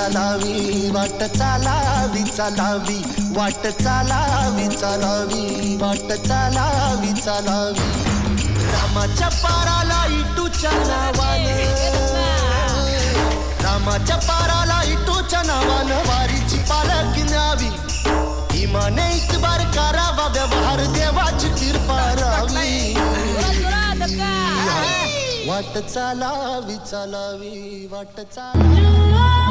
चालावी वाट चालावी चालावी वाट चालावी चालावी वाट चालावी चालावी रामाच्या पाराला इटूच्या नावानं रामाच्या पाराला इटूच्या नावानं वारीची पालखी न्यावी इमाने इतबार करावा व्यवहार देवाची कृपा राहावी वाट चालावी चालावी वाट चालावी